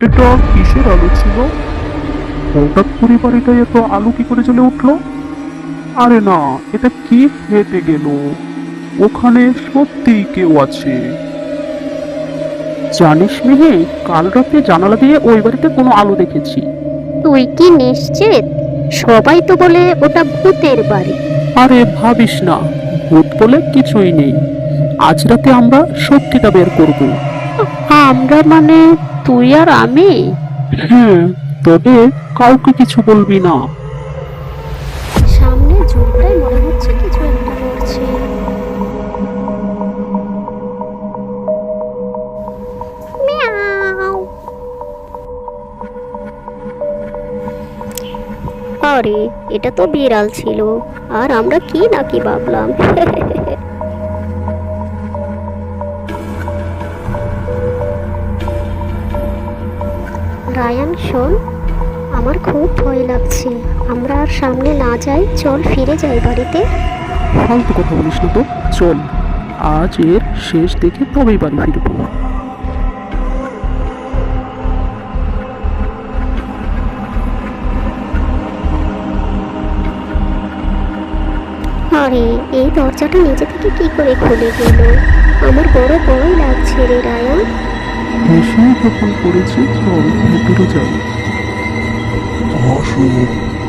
এটা কিসের আলো ছিল? হঠাৎ করে বাড়িটায় এত আলো কি করে জ্বলে উঠলো? আরে না, এটা কি ফেটে গেল? ওখানে সত্যিই কেউ আছে। জানিস মেহে, কাল রাতে জানালা দিয়ে ওই বাড়িতে কোনো আলো দেখেছি। তুই কি নিশ্চিত? সবাই তো বলে ওটা ভূতের বাড়ি। আরে ভাবিস না, ভূত বলে কিছুই নেই। আজ রাতে আমরা সত্যিটা বের করব। আমরা মানে তুই আর আমি? হ্যাঁ, তবে কাউকে কিছু বলবি না। সামনে ঝোপটায় মনে হচ্ছে কিছু একটা নড়ছে। মিয়াও। আরে, এটা তো বিড়াল ছিল। আর আমরা কি নাকি ভাবলাম। রায়ান শোন, আমার খুব ভয় লাগছে। আমরা আর সামনে না যাই, চল ফিরে যাই বাড়িতে। ফালতু কথা বলিস না তো, চল। আজ এর শেষ দেখে তবেই বাড়ি ফিরবো। আরে, এই দরজাটা নিজে থেকে কি করে খুলে গেল? আমার বড় ভয় লাগছে রে রায়ান। এসে যখন পড়েছি, চল ভেতরে যাই। আসো,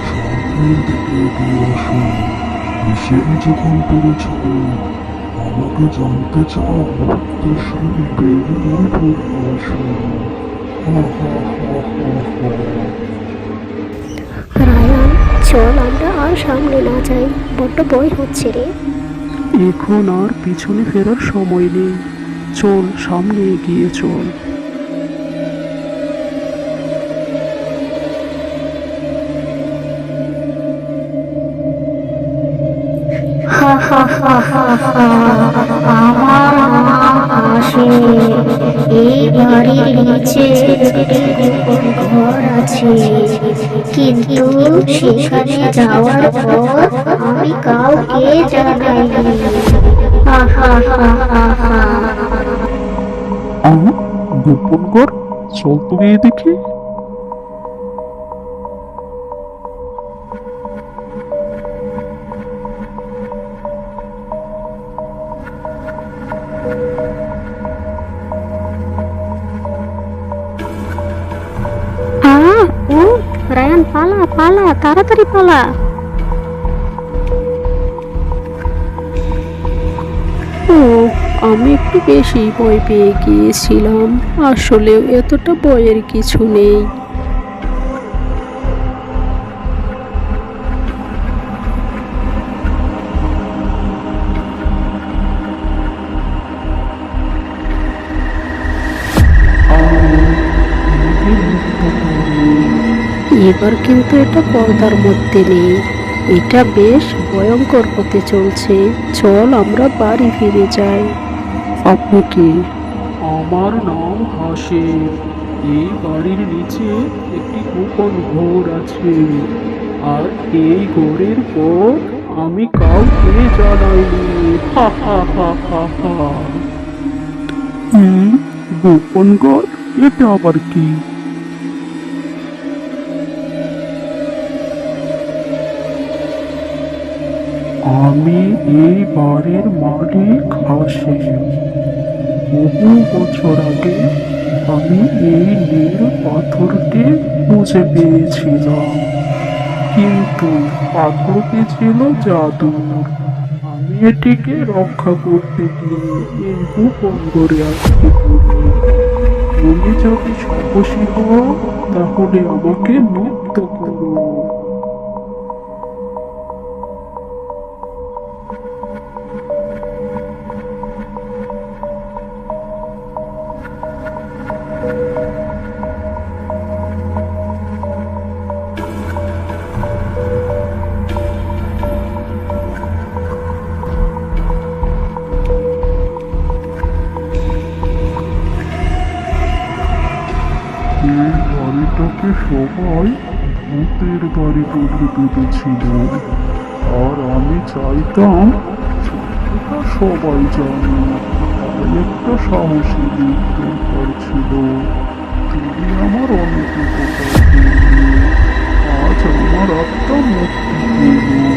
সামনের দিকে এগিয়ে আসো। এসেই যখন পড়েছ, আমাকে জানতে চাও, তো সেই বেরিয়ে পড়ে আসো। হা হা হা হা হা। রায়ান, চল আমরা আর সামনে না যাই, বড্ড ভয় হচ্ছে রে। এখন আর পিছনে ফেরার সময় নেই, চল সামনে এগিয়ে চল। হা হা হা হা হা। আমার নাম হাসি। এই বাড়ির নিচে একটি গোপন ঘর আছে, কিন্তু সেখানে যাওয়ার পর আমি কাউকে জানাইনি। হা হা হা হা হা। আহ, গোপন ঘর, চল তো গিয়ে দেখি। ও রায়ান, পালা পালা, তাড়াতাড়ি পালা। ও, আমি একটু বেশি ভয় পেয়ে গিয়েছিলাম। আসলে এতটা ভয়ের কিছু নেই। এবার কিন্তু এটা পর্দার মধ্যে নেই। এটা বেশ ভয়ঙ্কর হতে চলছে। চল আমরা বাড়ি ফিরে যাই। আপনি কে? আমার নাম হাসিম। এই বাড়ির নিচে একটি গোপন ঘর আছে, আর এই ঘরের পর আমি কাউকে জানাইনি। হা হা হা হা হা। গোপন ঘর, এটা আবার কি? আমি এই বাড়ির মালিক হাসিম। বহু বছর আগে আমি এই নীল পাথরটি খুঁজে পেয়েছিলাম, কিন্তু পাথরটি ছিল জাদুর। আমি এটিকে রক্ষা করতে গিয়ে এই গোপন ঘরে আটকে পড়ি। তুমি যদি সাহসী হও, তাহলে আমাকে মুক্ত করো। এই বাড়িটাকে সবাই ভূতের বাড়ি বলে ভেবেছিল, আর আমি চাইতাম সত্যিটা সবাই জানে। তাই একটা সাহসী লোক দরকার ছিল। তুমি আমার মুক্তি পেল।